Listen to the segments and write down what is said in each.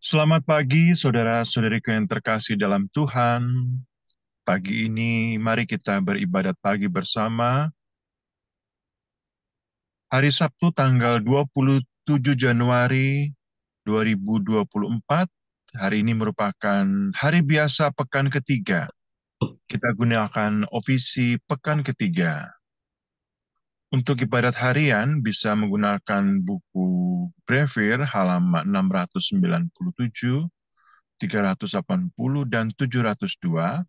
Selamat pagi, saudara-saudariku yang terkasih dalam Tuhan. Pagi ini, mari kita beribadat pagi bersama. Hari Sabtu, tanggal 27 Januari 2024. Hari ini merupakan hari biasa pekan ketiga. Kita gunakan opsi pekan ketiga. Untuk ibadat harian bisa menggunakan buku Brevir halaman 697, 380, dan 702,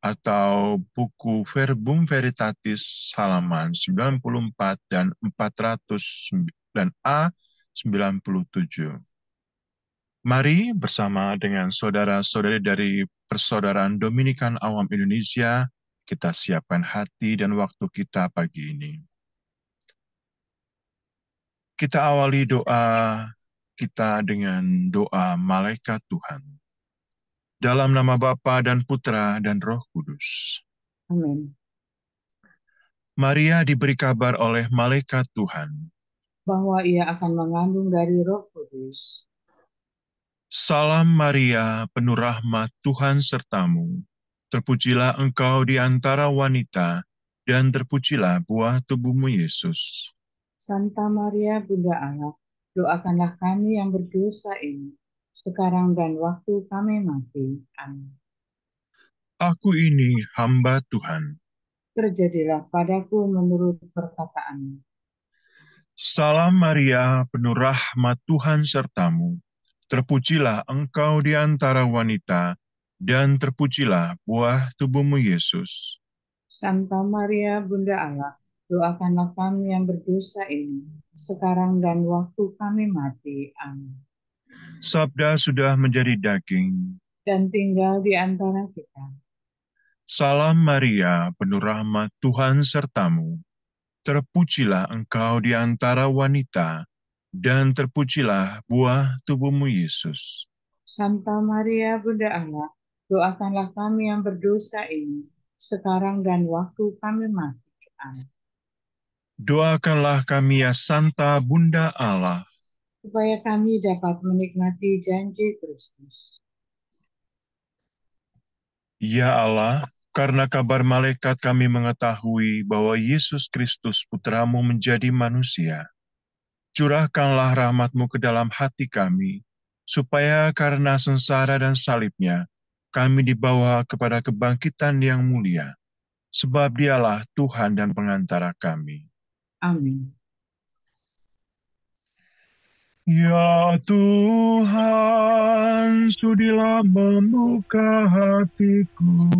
atau buku Verbum Veritatis halaman 94 dan 400 dan A97. Mari bersama dengan saudara-saudari dari Persaudaraan Dominikan Awam Indonesia, kita siapkan hati dan waktu kita pagi ini. Kita awali doa kita dengan doa malaikat Tuhan. Dalam nama Bapa dan Putra dan Roh Kudus. Amin. Maria diberi kabar oleh malaikat Tuhan. Bahwa ia akan mengandung dari Roh Kudus. Salam Maria, penuh rahmat Tuhan sertamu. Terpujilah engkau di antara wanita, dan terpujilah buah tubuhmu Yesus. Santa Maria, Bunda Allah, doakanlah kami yang berdosa ini, sekarang dan waktu kami mati. Amin. Aku ini hamba Tuhan. Terjadilah padaku menurut perkataanmu. Salam Maria, penuh rahmat Tuhan sertamu. Terpujilah engkau di antara wanita, dan terpujilah buah tubuhmu Yesus. Santa Maria, Bunda Allah, doakanlah kami yang berdosa ini, sekarang dan waktu kami mati. Amin. Sabda sudah menjadi daging. Dan tinggal di antara kita. Salam Maria, penuh rahmat Tuhan sertamu. Terpujilah engkau di antara wanita, dan terpujilah buah tubuhmu Yesus. Santa Maria, Bunda Allah, doakanlah kami yang berdosa ini, sekarang dan waktu kami mati. Amin. Doakanlah kami ya Santa Bunda Allah, Supaya kami dapat menikmati janji Kristus. ya Allah, karena kabar malaikat kami mengetahui bahwa Yesus Kristus Putramu menjadi manusia. Curahkanlah rahmat-Mu ke dalam hati kami, supaya karena sengsara dan salibnya, kami dibawa kepada kebangkitan yang mulia, sebab dialah Tuhan dan pengantara kami. Amin. Ya Tuhan, sudilah membuka hatiku,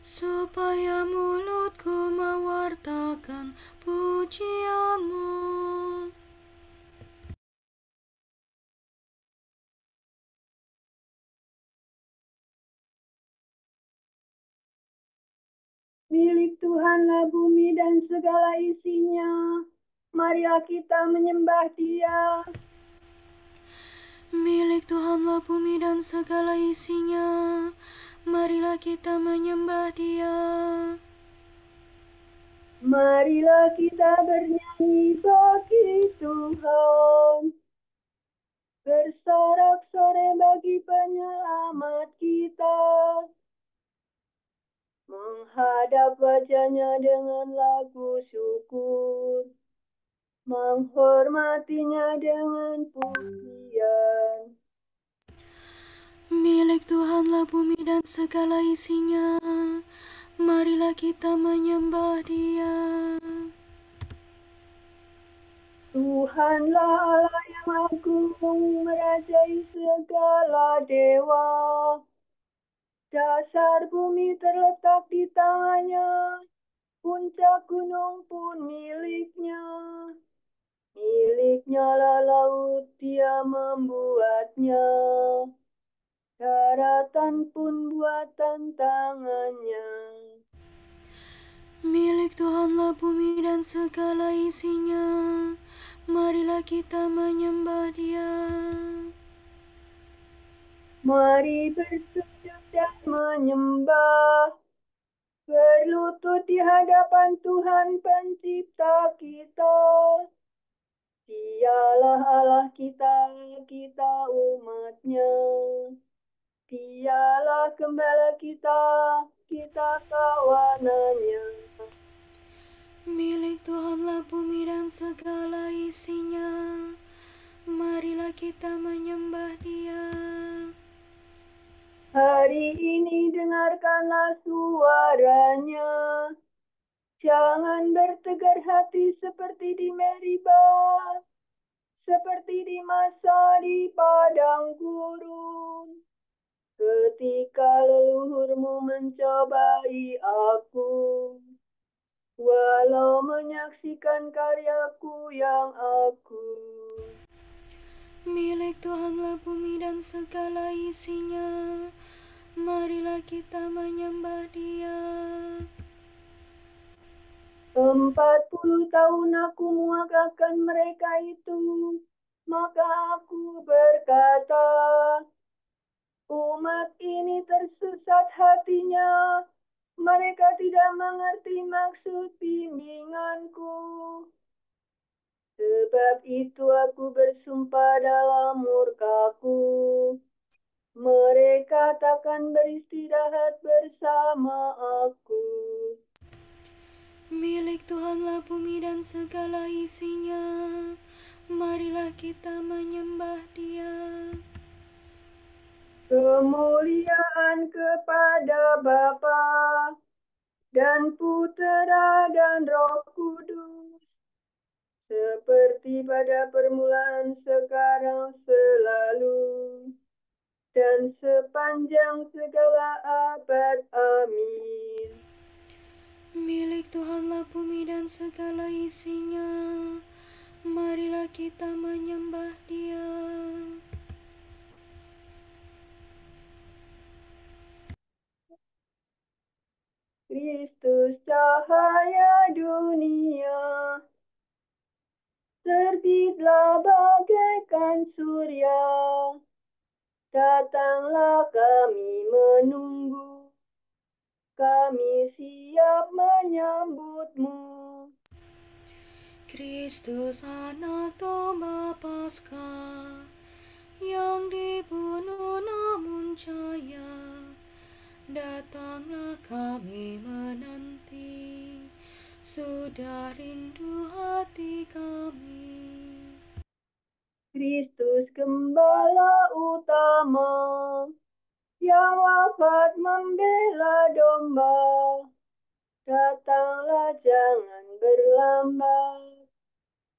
supaya mulutku mewartakan pujian-Mu. Milik Tuhanlah bumi dan segala isinya. Marilah kita menyembah Dia. Milik Tuhanlah bumi dan segala isinya. Marilah kita menyembah Dia. Marilah kita bernyanyi bagi Tuhan. Bersorak-sorai bagi penyelamat kita. Menghadap wajah-Nya dengan lagu syukur. Menghormatinya dengan pujian. Milik Tuhanlah bumi dan segala isinya. Marilah kita menyembah Dia. Tuhanlah Allah yang agung, merajai segala dewa. Dasar bumi terletak di tangannya, puncak gunung pun miliknya. Miliknya lah laut, Dia membuatnya. Daratan pun buatan tangannya. Milik Tuhanlah bumi dan segala isinya. Marilah kita menyembah Dia. Mari bersujud dan menyembah, berlutut di hadapan Tuhan Pencipta kita. Dialah Allah kita, kita umatnya. Dialah gembala kita, kita kawanannya. Milik Tuhanlah bumi dan segala isinya. Marilah kita menyembah Dia. Hari ini dengarkanlah suaranya. Jangan bertegar hati seperti di Meribah, seperti di masa di padang gurun. Ketika leluhurmu mencobai aku, walau menyaksikan karyaku yang agung. Milik Tuhanlah bumi dan segala isinya. Marilah kita menyembah Dia. 40 tahun aku muakakan mereka itu, maka aku berkata, umat ini tersesat hatinya, mereka tidak mengerti maksud bimbinganku. Sebab itu aku bersumpah dalam murkaku, mereka takkan beristirahat bersama aku. Milik Tuhanlah bumi dan segala isinya. Marilah kita menyembah Dia. Kemuliaan kepada Bapa dan Putera dan Roh Kudus, seperti pada permulaan, sekarang, selalu, dan sepanjang segala abad. Amin. Milik Tuhanlah bumi dan segala isinya. Marilah kita menyembah Dia. Kristus cahaya dunia, terbitlah bagaikan surya, datanglah kami menunggu, kami siap menyambutmu. Kristus anak domba Paskah yang dibunuh namun jaya, datanglah kami menanti, sudah rindu hati kami. Kristus gembala utama, yang wafat membela domba, datanglah jangan berlambat,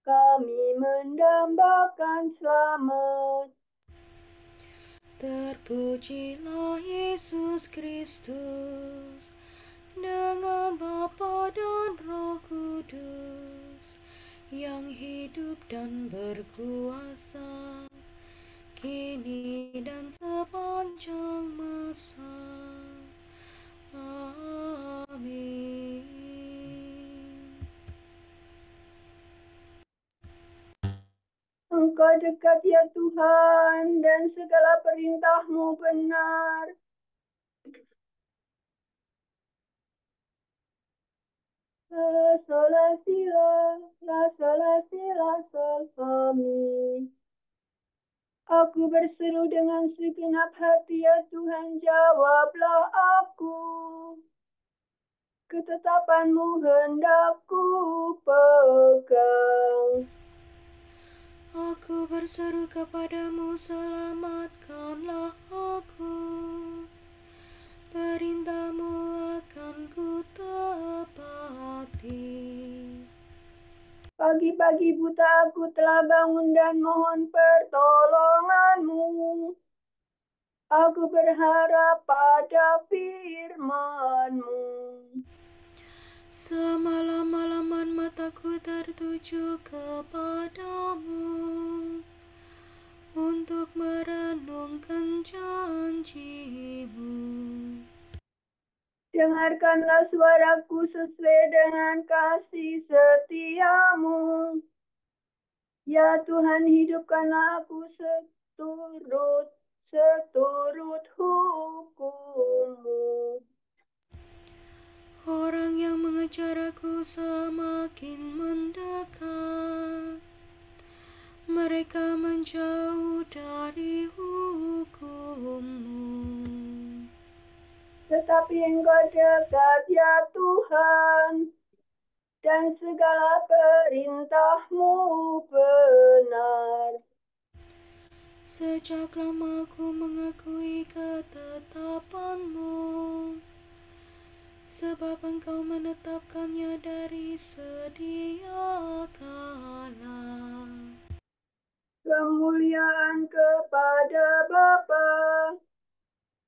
kami mendambakan selamat. Terpujilah Yesus Kristus dengan Bapa dan Roh Kudus, yang hidup dan berkuasa kini dan sepanjang masa. Amin. Engkau dekat ya Tuhan, dan segala perintah-Mu benar. La sola si la sol fa mi. Aku berseru dengan segenap hati, ya Tuhan, jawablah aku. Ketetapan-Mu hendak ku pegang. Aku berseru kepadamu, selamatkanlah aku. Perintah-Mu akan ku tepati. Pagi-pagi buta aku telah bangun dan mohon pertolongan-Mu. Aku berharap pada firman-Mu. Semalam-malaman mataku tertuju kepadamu, untuk merenungkan janji-Mu. Dengarkanlah suaraku sesuai dengan kasih setia-Mu. Ya Tuhan, hidupkanlah aku seturut hukum-Mu. Orang yang mengejar aku semakin mendekat, menjauh dari hukum-Mu. Tetapi Engkau dekat ya Tuhan, dan segala perintah-Mu benar. Sejak lama aku mengakui ketetapan-Mu, sebab Engkau menetapkannya dari sedia kala. Kemuliaan kepada Bapa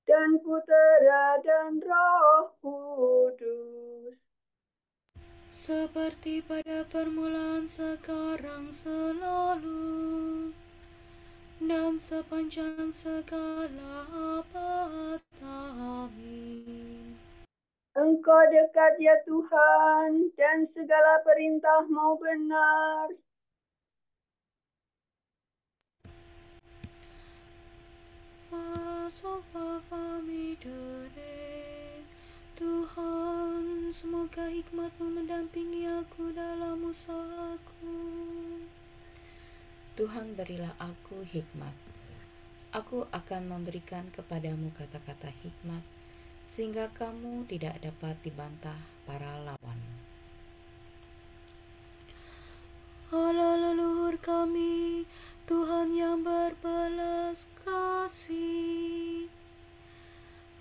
dan Putera dan Roh Kudus. Seperti pada permulaan, sekarang, selalu, dan sepanjang segala abad. Amin. Engkau dekat ya Tuhan, dan segala perintah-Mu benar. Masuk kami derek, Tuhan, semoga hikmat-Mu mendampingi aku dalam usahaku. Tuhan, berilah aku hikmat. Aku akan memberikan kepadamu kata-kata hikmat, sehingga kamu tidak dapat dibantah para lawanmu. Allah leluhur kami, Tuhan yang berbelas kasih,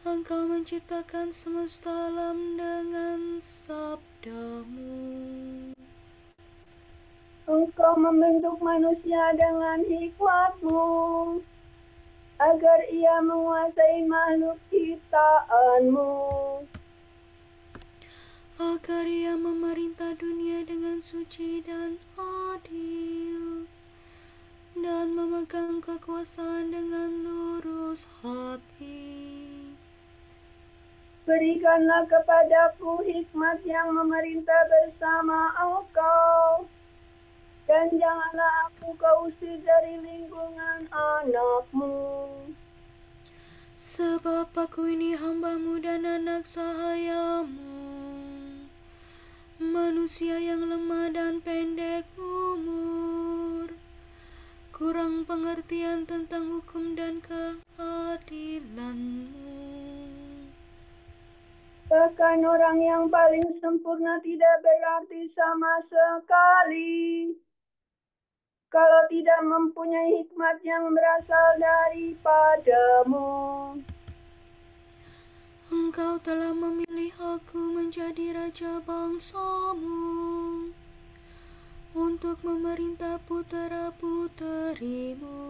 Engkau menciptakan semesta alam dengan sabda-Mu. Engkau membentuk manusia dengan hikmat-Mu, agar ia menguasai makhluk ciptaan-Mu. Agar ia memerintah dunia dengan suci dan adil, dan memegang kekuasaan dengan lurus hati. Berikanlah kepadaku hikmat yang memerintah bersama Engkau, dan janganlah aku kau usir dari lingkungan anak-Mu. Sebab aku ini hamba-Mu dan anak sahaya-Mu, manusia yang lemah dan pendek umur, kurang pengertian tentang hukum dan keadilan-Mu. Bahkan orang yang paling sempurna tidak berarti sama sekali, kalau tidak mempunyai hikmat yang berasal daripada-Mu. Engkau telah memilih aku menjadi raja bangsa-Mu, untuk memerintah putera-puteri-Mu.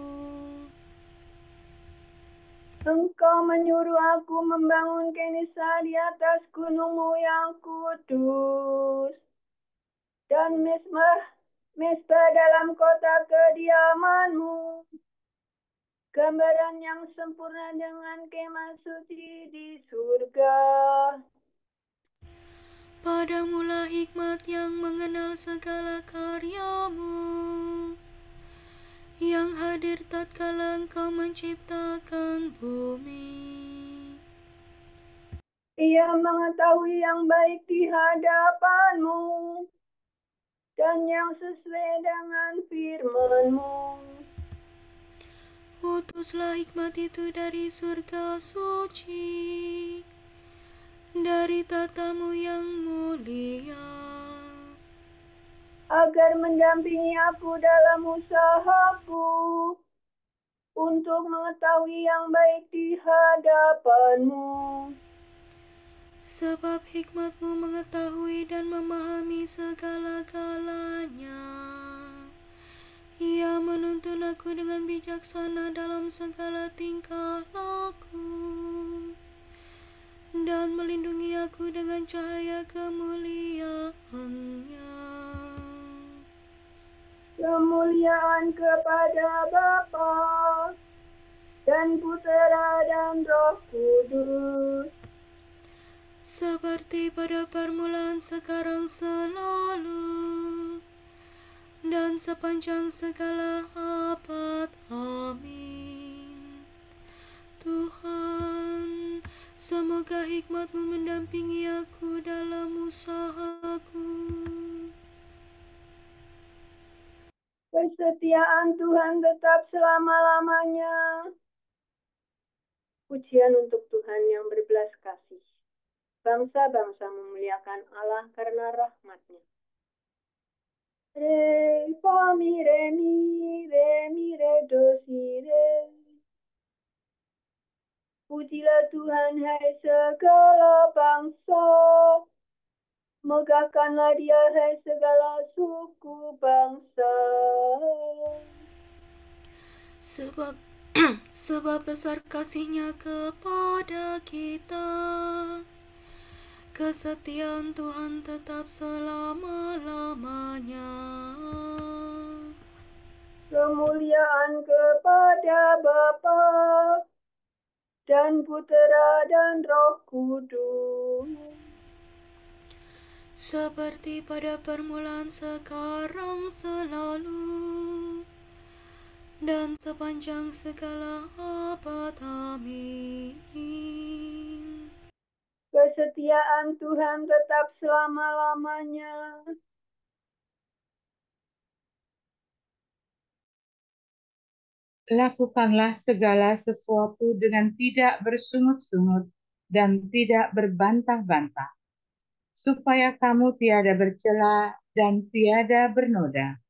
Engkau menyuruh aku membangun Kenisa di atas gunung-Mu yang kudus, dan mesbah dalam kota kediaman-Mu, gambaran yang sempurna dengan kemah suci di surga. Padamulah hikmat yang mengenal segala karya-Mu, yang hadir tatkala Engkau menciptakan bumi. Ia mengetahui yang baik di hadapan-Mu, dan yang sesuai dengan firman-Mu. Utuslah hikmat itu dari surga suci, dari tata-Mu yang mulia, agar mendampingi aku dalam usahaku, untuk mengetahui yang baik di hadapan-Mu. Sebab hikmat-Mu mengetahui dan memahami segala-galanya. Ia menuntun aku dengan bijaksana dalam segala tingkah laku, dan melindungi aku dengan cahaya kemuliaan-Nya. Kemuliaan kepada Bapa dan Putera dan Roh Kudus, Seperti pada permulaan, sekarang, selalu, dan sepanjang segala abad. Amin. Tuhan, semoga hikmat-Mu mendampingi aku dalam usahaku. Kesetiaan Tuhan tetap selama-lamanya. Pujian untuk Tuhan yang berbelas kasih. Bangsa-bangsa memuliakan Allah karena rahmat-Nya. Re, fa, mi, re, mi, re, do, si, re. Pujilah Tuhan, hai segala bangsa. Megahkanlah Dia, hai segala suku bangsa. Sebab besar kasih-Nya kepada kita. Kesetiaan Tuhan tetap selama-lamanya. Kemuliaan kepada Bapa dan Putera dan Roh Kudus. Seperti pada permulaan, sekarang, selalu, dan sepanjang segala abad. Amin. Kesetiaan Tuhan tetap selama-lamanya. Lakukanlah segala sesuatu dengan tidak bersungut-sungut dan tidak berbantah-bantah, supaya kamu tiada bercela dan tiada bernoda.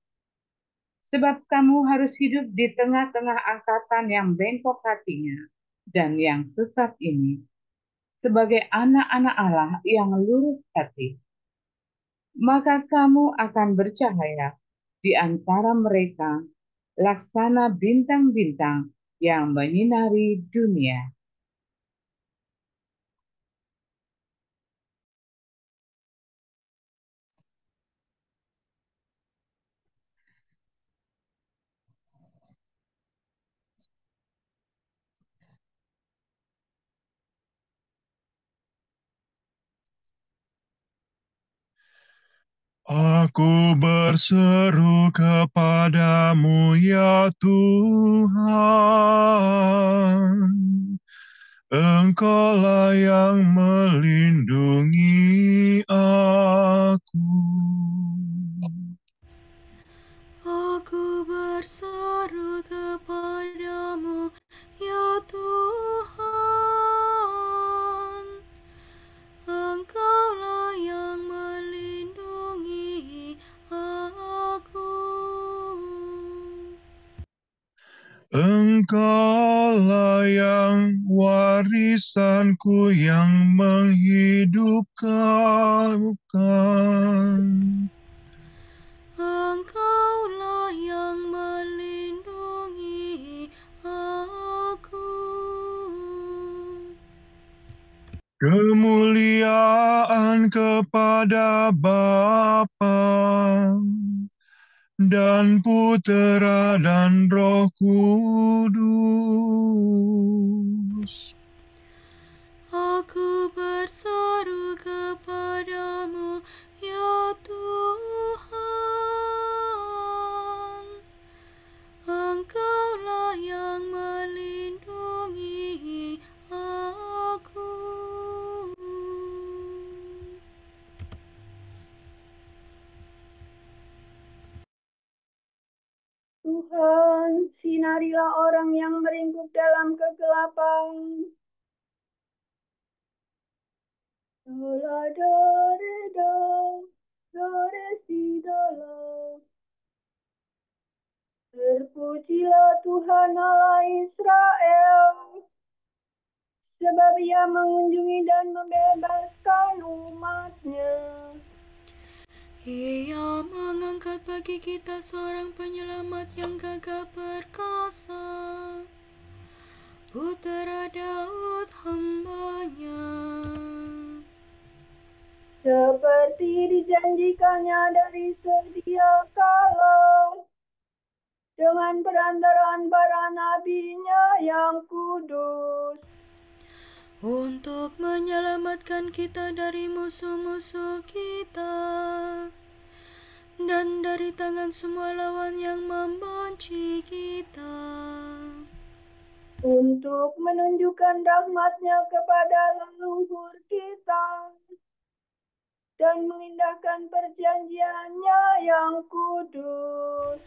Sebab kamu harus hidup di tengah-tengah angkatan yang bengkok hatinya dan yang sesat ini, sebagai anak-anak Allah yang lurus hati. Maka kamu akan bercahaya di antara mereka, laksana bintang-bintang yang menyinari dunia. Aku berseru kepadamu, ya Tuhan. Engkaulah yang melindungi aku. Aku berseru kepadamu, ya Tuhan. Engkaulah yang melindungi aku. Engkaulah yang warisanku yang menghidupkan. Engkaulah yang melindungi aku. Kemuliaan kepada Bapa dan Putera dan Roh Kudus. Aku berseru kepadamu, ya Tuhan. Engkaulah yang melindungi aku. Tuhan, sinarilah orang yang meringkuk dalam kegelapan. Dola dore do, dore si dola. Terpujilah Tuhan Allah Israel, sebab Ia mengunjungi dan membebaskan umat-Nya. Ia mengangkat bagi kita seorang penyelamat yang gagah perkasa, Putera Daud hamba-Nya. Seperti dijanjikannya dari sedia kala, dengan perantaraan para nabi-Nya yang kudus, Untuk menyelamatkan kita dari musuh-musuh kita dan dari tangan semua lawan yang membenci kita, untuk menunjukkan rahmat-Nya kepada leluhur kita dan mengindahkan perjanjian-Nya yang kudus.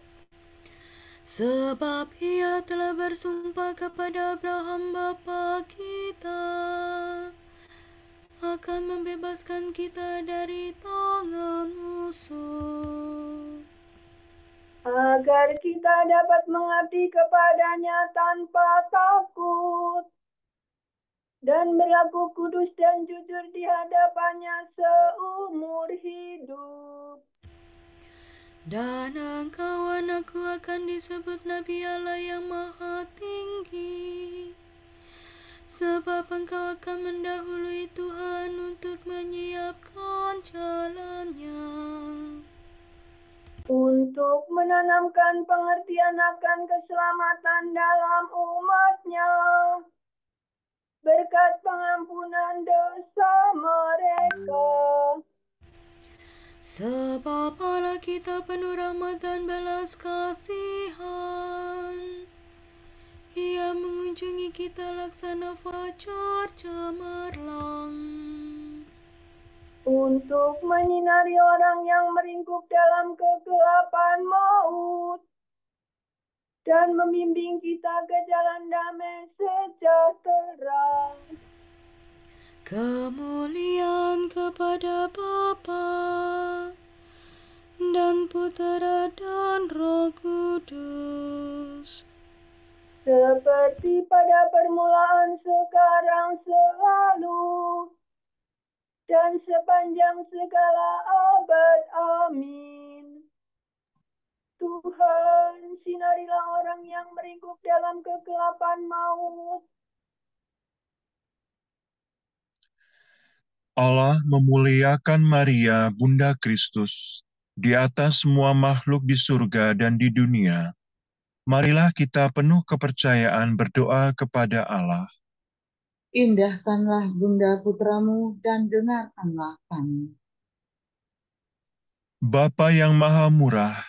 Sebab Ia telah bersumpah kepada Abraham bapa kita akan membebaskan kita dari tangan musuh, agar kita dapat mengabdi kepadanya tanpa takut dan berlaku kudus dan jujur di hadapannya seumur hidup. dan engkau anakku akan disebut Nabi Allah yang Maha Tinggi, sebab engkau akan mendahului Tuhan untuk menyiapkan jalannya, Untuk menanamkan pengertian akan keselamatan dalam umatnya, berkat pengampunan dosa mereka. Sebab Allah kita penuh rahmat dan belas kasihan. Ia mengunjungi kita laksana fajar cemerlang, Untuk menyinari orang yang meringkuk dalam kegelapan maut, dan membimbing kita ke jalan damai sejahtera. kemuliaan kepada Bapa dan Putera dan Roh Kudus, Seperti pada permulaan, sekarang, selalu, dan sepanjang segala abad. Amin. Tuhan, sinarilah orang yang meringkuk dalam kegelapan maut. Allah memuliakan Maria, Bunda Kristus, di atas semua makhluk di surga dan di dunia. Marilah kita penuh kepercayaan berdoa kepada Allah. Indahkanlah Bunda putramu dan dengarkanlah kami. Bapa yang maha murah,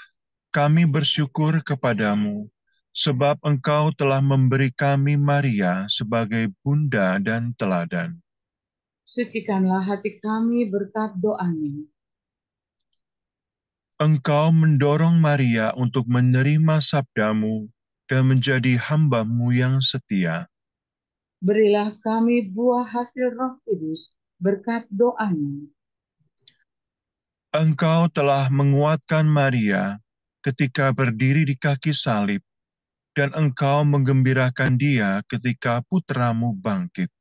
kami bersyukur kepadamu, sebab Engkau telah memberi kami Maria sebagai bunda dan teladan. Sucikanlah hati kami berkat doanya. Engkau mendorong Maria untuk menerima sabdamu dan menjadi hamba-Mu yang setia. Berilah kami buah hasil Roh Kudus berkat doanya. Engkau telah menguatkan Maria ketika berdiri di kaki salib, dan Engkau menggembirakan dia ketika putramu bangkit.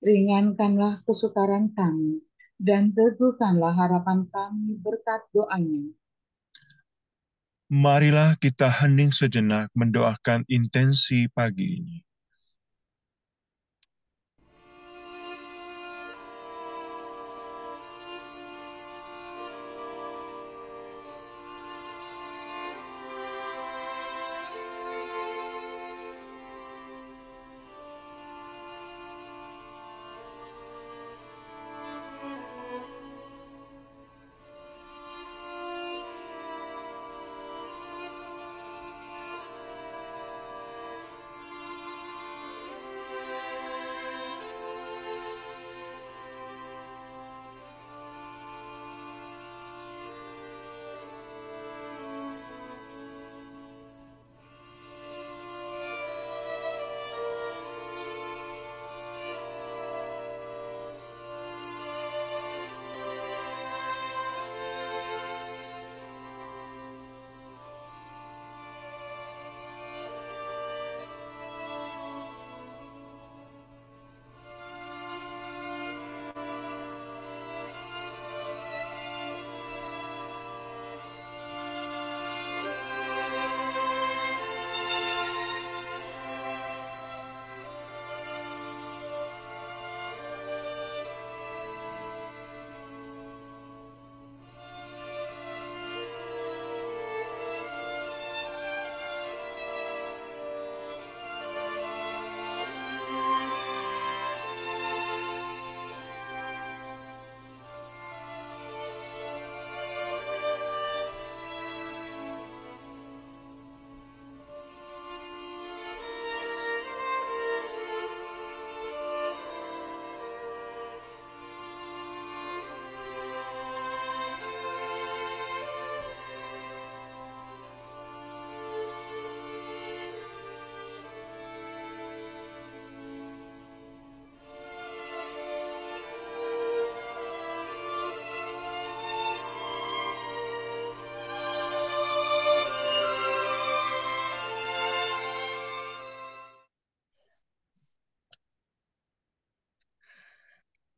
Ringankanlah kesukaran kami dan teguhkanlah harapan kami berkat doanya. Marilah kita hening sejenak mendoakan intensi pagi ini.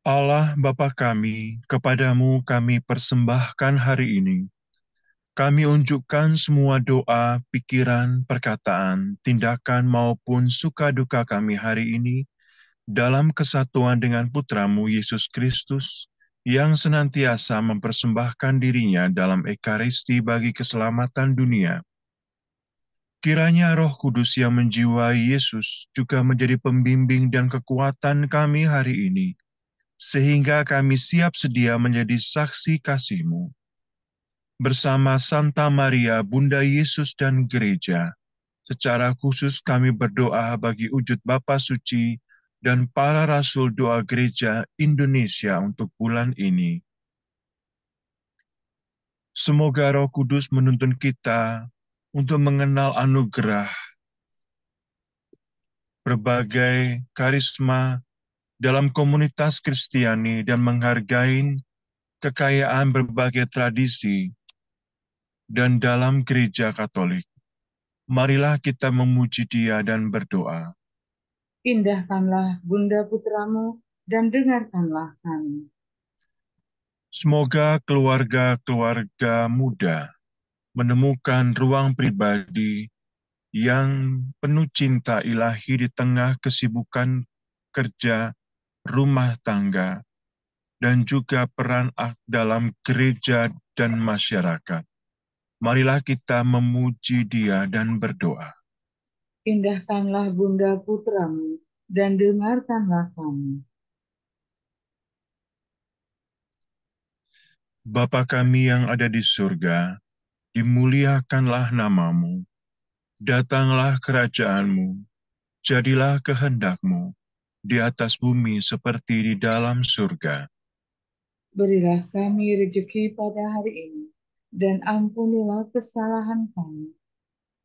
Allah Bapa kami, kepadamu kami persembahkan hari ini. Kami unjukkan semua doa, pikiran, perkataan, tindakan maupun suka duka kami hari ini dalam kesatuan dengan Putramu Yesus Kristus yang senantiasa mempersembahkan dirinya dalam Ekaristi bagi keselamatan dunia. Kiranya Roh Kudus yang menjiwai Yesus juga menjadi pembimbing dan kekuatan kami hari ini, sehingga kami siap sedia menjadi saksi kasih-Mu. Bersama Santa Maria, Bunda Yesus dan Gereja, secara khusus kami berdoa bagi wujud Bapa Suci dan para Rasul Doa Gereja Indonesia untuk bulan ini. Semoga Roh Kudus menuntun kita untuk mengenal anugerah berbagai karisma dalam komunitas Kristiani dan menghargai kekayaan berbagai tradisi dan dalam gereja Katolik. Marilah kita memuji Dia dan berdoa. Indahkanlah Bunda Putramu dan dengarkanlah kami. Semoga keluarga-keluarga muda menemukan ruang pribadi yang penuh cinta ilahi di tengah kesibukan kerja, rumah tangga, dan juga peran dalam gereja dan masyarakat. Marilah kita memuji Dia dan berdoa. Indahkanlah Bunda Putramu dan dengarkanlah kami. Bapa kami yang ada di surga, dimuliakanlah nama-Mu. Datanglah kerajaan-Mu, jadilah kehendak-Mu di atas bumi seperti di dalam surga. Berilah kami rezeki pada hari ini, dan ampunilah kesalahan kami,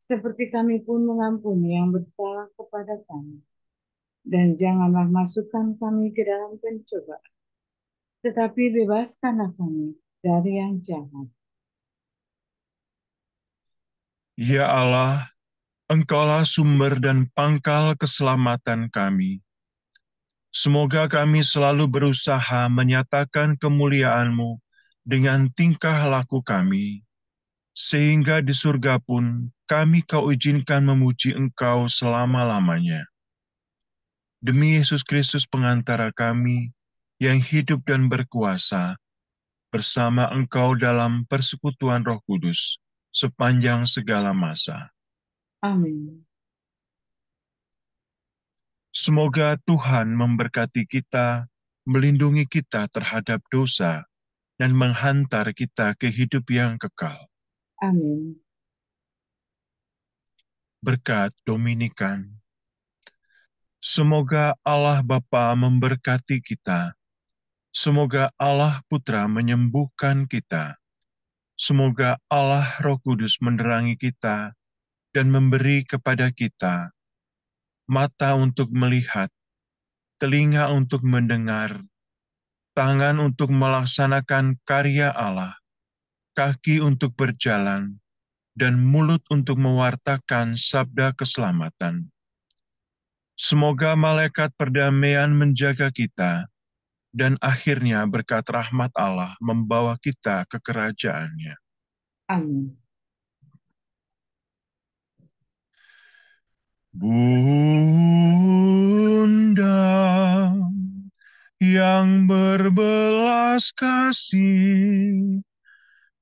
seperti kami pun mengampuni yang bersalah kepada kami. Dan janganlah masukkan kami ke dalam pencobaan, tetapi bebaskanlah kami dari yang jahat. Ya Allah, Engkaulah sumber dan pangkal keselamatan kami. Semoga kami selalu berusaha menyatakan kemuliaan-Mu dengan tingkah laku kami, sehingga di surga pun kami Kau izinkan memuji Engkau selama-lamanya. Demi Yesus Kristus pengantara kami, yang hidup dan berkuasa, bersama Engkau dalam persekutuan Roh Kudus, sepanjang segala masa. Amin. Semoga Tuhan memberkati kita, melindungi kita terhadap dosa, dan menghantar kita ke hidup yang kekal. Amin. Berkat Dominikan. Semoga Allah Bapa memberkati kita. Semoga Allah Putra menyembuhkan kita. Semoga Allah Roh Kudus menerangi kita dan memberi kepada kita mata untuk melihat, telinga untuk mendengar, tangan untuk melaksanakan karya Allah, kaki untuk berjalan, dan mulut untuk mewartakan sabda keselamatan. Semoga malaikat perdamaian menjaga kita, dan akhirnya berkat rahmat Allah membawa kita ke kerajaan-Nya. Amin. Bunda yang berbelas kasih,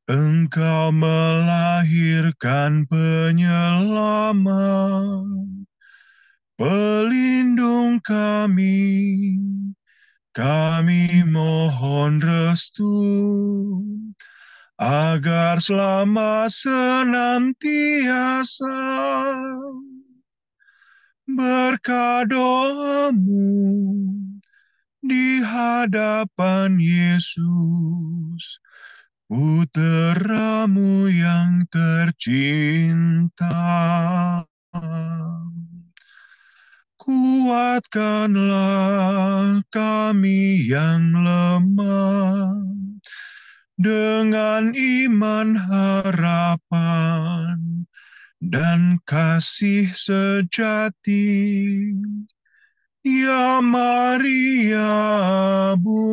Engkau melahirkan penyelamat, pelindung kami mohon restu, agar selama senantiasa berkat doamu di hadapan Yesus, Putramu yang tercinta. Kuatkanlah kami yang lemah dengan iman, harapan, dan kasih sejati. Ya Maria, Bunda